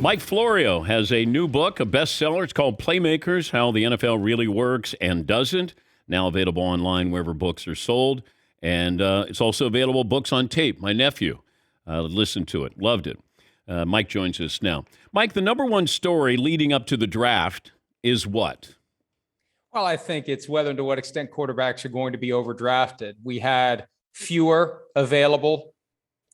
Mike Florio has a new book, a bestseller. It's called Playmakers, How the NFL Really Works and Doesn't. Now available online wherever books are sold. And it's also available books on tape. My nephew listened to it, loved it. Mike joins us now. Mike, the number one story leading up to the draft is what? Well, I think it's whether and to what extent quarterbacks are going to be overdrafted. We had fewer available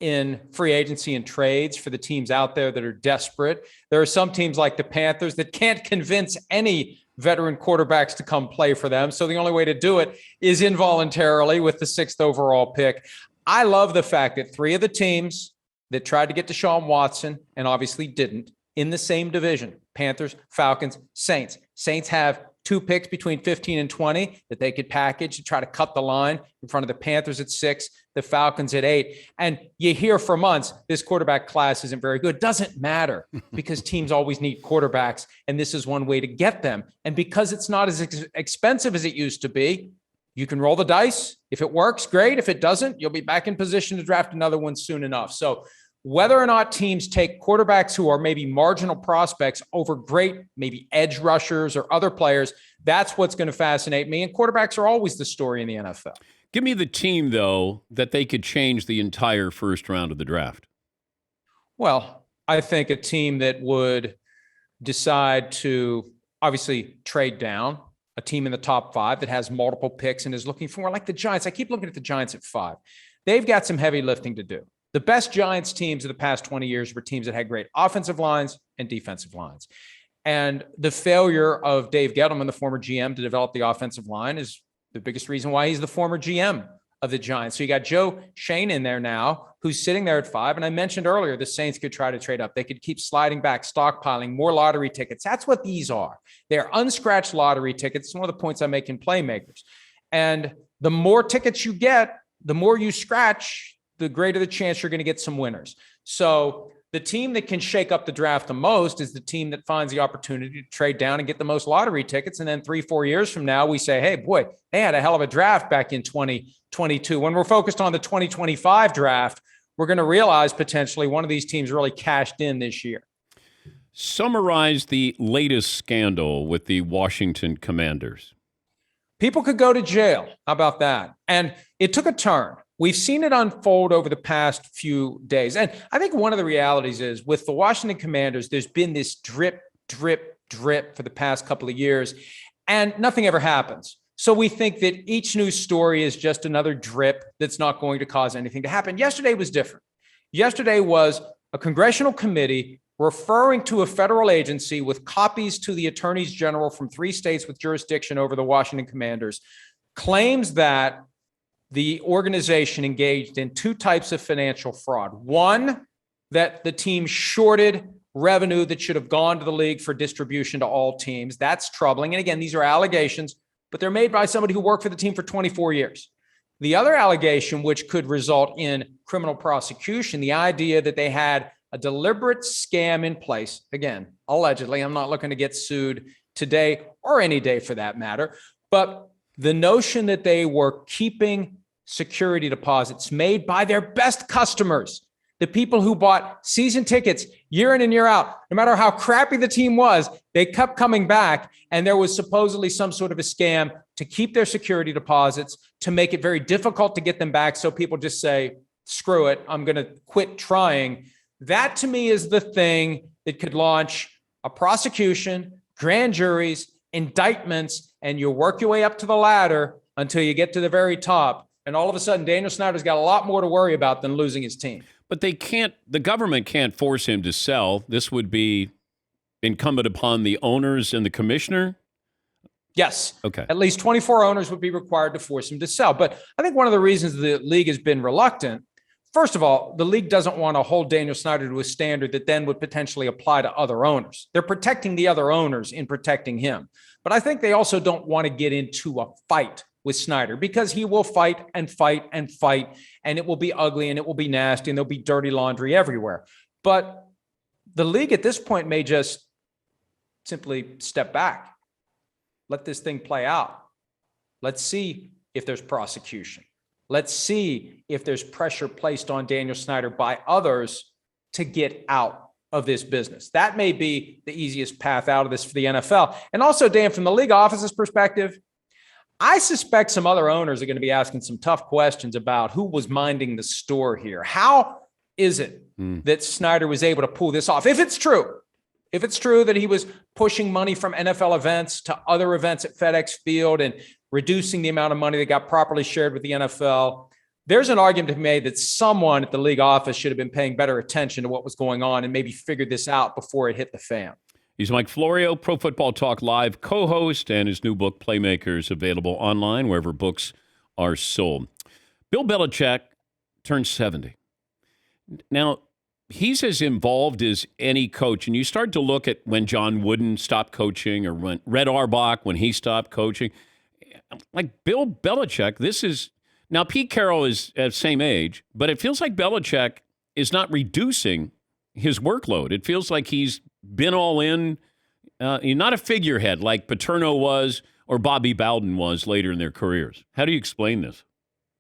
in free agency and trades for the teams out there that are desperate. There are some teams like the Panthers that can't convince any veteran quarterbacks to come play for them. So the only way to do it is involuntarily with the 6th overall pick. I love the fact that 3 of the teams that tried to get Deshaun Watson and obviously didn't in the same division, Panthers, Falcons, Saints. Saints have 2 picks between 15 and 20 that they could package to try to cut the line in front of the Panthers at 6, the Falcons at 8. And you hear for months, this quarterback class isn't very good. Doesn't matter because teams always need quarterbacks. And this is one way to get them. And because it's not as expensive as it used to be, you can roll the dice. If it works, great. If it doesn't, you'll be back in position to draft another one soon enough. So whether or not teams take quarterbacks who are maybe marginal prospects over great, maybe edge rushers or other players, that's what's going to fascinate me. And quarterbacks are always the story in the NFL. Give me the team, though, that they could change the entire first round of the draft. Well, I think a team that would decide to obviously trade down, a team in the top 5 that has multiple picks and is looking for, like the Giants. I keep looking at the Giants at 5. They've got some heavy lifting to do. The best Giants teams of the past 20 years were teams that had great offensive lines and defensive lines. And the failure of Dave Gettleman, the former GM, to develop the offensive line is the biggest reason why he's the former GM of the Giants. So you got Joe Shane in there now, who's sitting there at 5. And I mentioned earlier, the Saints could try to trade up. They could keep sliding back, stockpiling more lottery tickets. That's what these are. They're unscratched lottery tickets. It's one of the points I make in Playmakers. And the more tickets you get, the more you scratch, the greater the chance you're going to get some winners. So the team that can shake up the draft the most is the team that finds the opportunity to trade down and get the most lottery tickets. And then 3-4 years from now, we say, hey, boy, they had a hell of a draft back in 2022. When we're focused on the 2025 draft, we're going to realize potentially one of these teams really cashed in this year. Summarize the latest scandal with the Washington Commanders. People could go to jail. How about that? And it took a turn. We've seen it unfold over the past few days. And I think one of the realities is with the Washington Commanders, there's been this drip for the past couple of years, and nothing ever happens. So we think that each news story is just another drip that's not going to cause anything to happen. Yesterday was different. Yesterday was a congressional committee referring to a federal agency with copies to the attorneys general from 3 states with jurisdiction over the Washington Commanders, claims that the organization engaged in 2 types of financial fraud. One, that the team shorted revenue that should have gone to the league for distribution to all teams. That's troubling. And again, these are allegations, but they're made by somebody who worked for the team for 24 years. The other allegation, which could result in criminal prosecution, the idea that they had a deliberate scam in place. Again, allegedly, I'm not looking to get sued today or any day for that matter, but the notion that they were keeping security deposits made by their best customers, the people who bought season tickets year in and year out, no matter how crappy the team was, they kept coming back. And there was supposedly some sort of a scam to keep their security deposits, to make it very difficult to get them back. So people just say, screw it, I'm going to quit trying. That to me is the thing that could launch a prosecution, grand juries, indictments, and you work your way up to the ladder until you get to the very top. And all of a sudden, Daniel Snyder's got a lot more to worry about than losing his team. But the government can't force him to sell. This would be incumbent upon the owners and the commissioner? Yes. Okay. At least 24 owners would be required to force him to sell. But I think one of the reasons the league has been reluctant, first of all, the league doesn't want to hold Daniel Snyder to a standard that then would potentially apply to other owners. They're protecting the other owners in protecting him. But I think they also don't want to get into a fight with Snyder, because he will fight and fight and fight, and it will be ugly and it will be nasty and there'll be dirty laundry everywhere. But the league at this point may just simply step back. Let this thing play out. Let's see if there's prosecution. Let's see if there's pressure placed on Daniel Snyder by others to get out. of this business. That may be the easiest path out of this for the NFL. And also, Dan, from the league office's perspective, I suspect some other owners are going to be asking some tough questions about who was minding the store here. How is it that Snyder was able to pull this off? If it's true that he was pushing money from NFL events to other events at FedEx Field and reducing the amount of money that got properly shared with the NFL, there's an argument to be made that someone at the league office should have been paying better attention to what was going on and maybe figured this out before it hit the fan. He's Mike Florio, Pro Football Talk Live co-host, and his new book, Playmakers, available online wherever books are sold. Bill Belichick turned 70. Now, he's as involved as any coach, and you start to look at when John Wooden stopped coaching or when Red Auerbach, when he stopped coaching. Like Bill Belichick, this is... Now, Pete Carroll is at the same age, but it feels like Belichick is not reducing his workload. It feels like he's been all in. He's not a figurehead like Paterno was or Bobby Bowden was later in their careers. How do you explain this?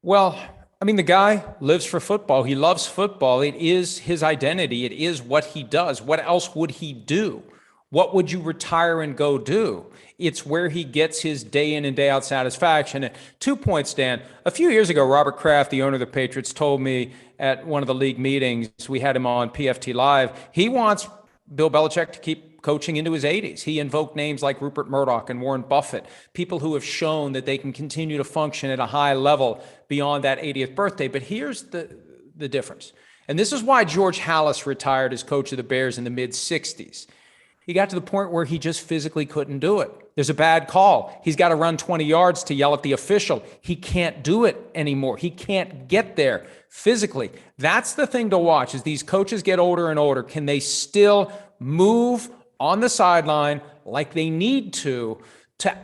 Well, I mean, the guy lives for football. He loves football. It is his identity. It is what he does. What else would he do? What would you retire and go do? It's where he gets his day in and day out satisfaction. And 2 points, Dan. A few years ago, Robert Kraft, the owner of the Patriots, told me at one of the league meetings, we had him on PFT Live, he wants Bill Belichick to keep coaching into his 80s. He invoked names like Rupert Murdoch and Warren Buffett, people who have shown that they can continue to function at a high level beyond that 80th birthday. But here's the difference. And this is why George Halas retired as coach of the Bears in the mid-60s. He got to the point where he just physically couldn't do it. There's a bad call. He's got to run 20 yards to yell at the official. He can't do it anymore. He can't get there physically. That's the thing to watch. As these coaches get older and older, can they still move on the sideline like they need to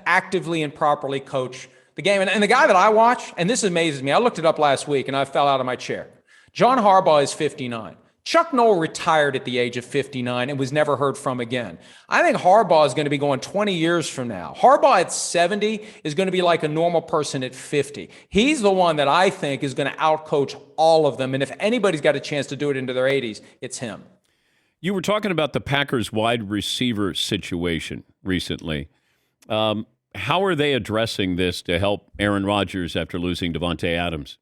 actively and properly coach the game? And the guy that I watch, and this amazes me, I looked it up last week and I fell out of my chair. John Harbaugh is 59. Chuck Noll retired at the age of 59 and was never heard from again. I think Harbaugh is going to be going 20 years from now. Harbaugh at 70 is going to be like a normal person at 50. He's the one that I think is going to outcoach all of them. And if anybody's got a chance to do it into their 80s, it's him. You were talking about the Packers wide receiver situation recently. How are they addressing this to help Aaron Rodgers after losing Devontae Adams?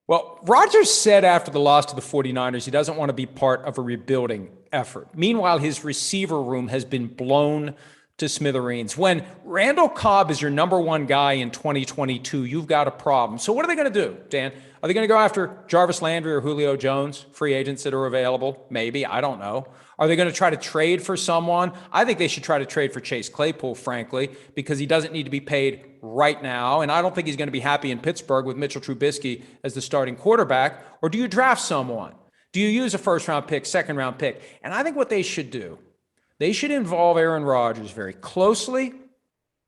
Well, Rodgers said after the loss to the 49ers, he doesn't want to be part of a rebuilding effort. Meanwhile, his receiver room has been blown to smithereens. When Randall Cobb is your number one guy in 2022, you've got a problem. So what are they going to do, Dan? Are they going to go after Jarvis Landry or Julio Jones, free agents that are available? Maybe. I don't know. Are they going to try to trade for someone? I think they should try to trade for Chase Claypool, frankly, because he doesn't need to be paid right now. And I don't think he's going to be happy in Pittsburgh with Mitchell Trubisky as the starting quarterback. Or do you draft someone? Do you use a first-round pick, second-round pick? And I think what they should do, they should involve Aaron Rodgers very closely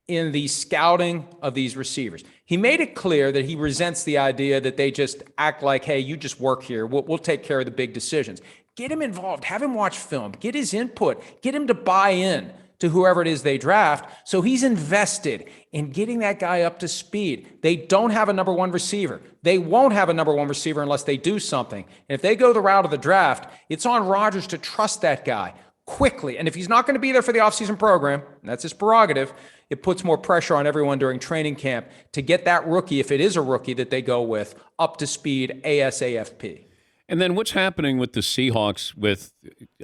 in the scouting of these receivers. He made it clear that he resents the idea that they just act like, hey, you just work here. We'll take care of the big decisions. Get him involved. Have him watch film. Get his input. Get him to buy in to whoever it is they draft. So he's invested in getting that guy up to speed. They don't have a number one receiver. They won't have a number one receiver unless they do something. And if they go the route of the draft, it's on Rodgers to trust that guy quickly. And if he's not going to be there for the offseason program, and that's his prerogative, it puts more pressure on everyone during training camp to get that rookie, if it is a rookie that they go with, up to speed ASAP. And then what's happening with the Seahawks with,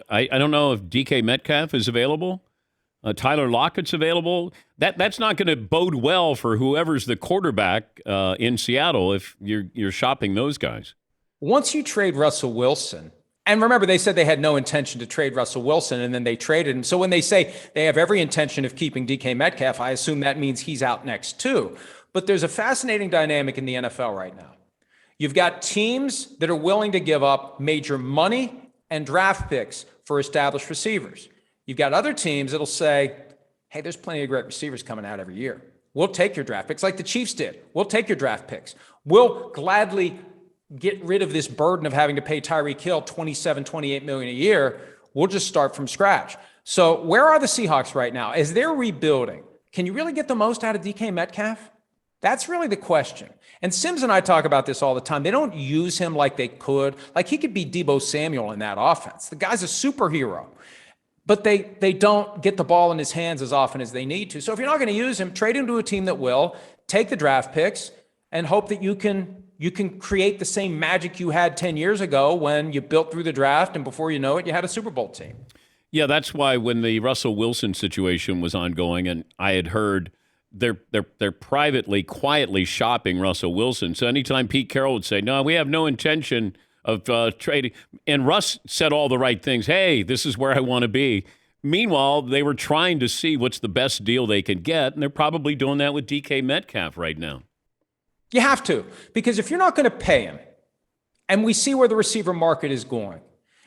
I don't know if DK Metcalf is available, Tyler Lockett's available. That's not going to bode well for whoever's the quarterback in Seattle if you're shopping those guys. Once you trade Russell Wilson, and remember, they said they had no intention to trade Russell Wilson, and then they traded him. So when they say they have every intention of keeping DK Metcalf, I assume that means he's out next too. But there's a fascinating dynamic in the NFL right now. You've got teams that are willing to give up major money and draft picks for established receivers. You've got other teams that'll say, hey, there's plenty of great receivers coming out every year. We'll take your draft picks like the Chiefs did. We'll take your draft picks. We'll gladly get rid of this burden of having to pay Tyreek Hill $27, $28 million a year. We'll just start from scratch. So where are the Seahawks right now? As they're rebuilding, can you really get the most out of DK Metcalf? That's really the question. And Sims and I talk about this all the time. They don't use him like they could. Like he could be Deebo Samuel in that offense. The guy's a superhero, but they don't get the ball in his hands as often as they need to. So if you're not going to use him, trade him to a team that will, take the draft picks, and hope that you can create the same magic you had 10 years ago when you built through the draft, and before you know it, you had a Super Bowl team. Yeah, that's why when the Russell Wilson situation was ongoing, and I had heard they're privately, quietly shopping Russell Wilson. So anytime Pete Carroll would say, "No, we have no intention of trading," and Russ said all the right things. Hey, this is where I want to be. Meanwhile, they were trying to see what's the best deal they could get, and they're probably doing that with DK Metcalf right now. You have to, because if you're not going to pay him, and we see where the receiver market is going,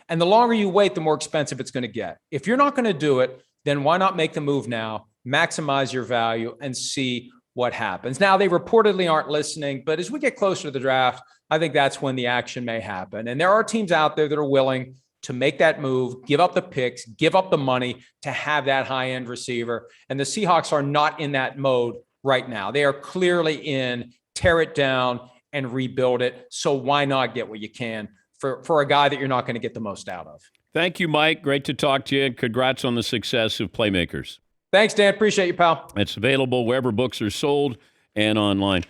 and the longer you wait, the more expensive it's going to get. If you're not going to do it, then why not make the move now, maximize your value, and see what happens. Now, they reportedly aren't listening, but as we get closer to the draft, I think that's when the action may happen. And there are teams out there that are willing to make that move, give up the picks, give up the money to have that high-end receiver. And the Seahawks are not in that mode right now. They are clearly in tear it down and rebuild it. So why not get what you can for a guy that you're not going to get the most out of? Thank you, Mike. Great to talk to you, and congrats on the success of Playmakers. Thanks, Dan. Appreciate you, pal. It's available wherever books are sold and online.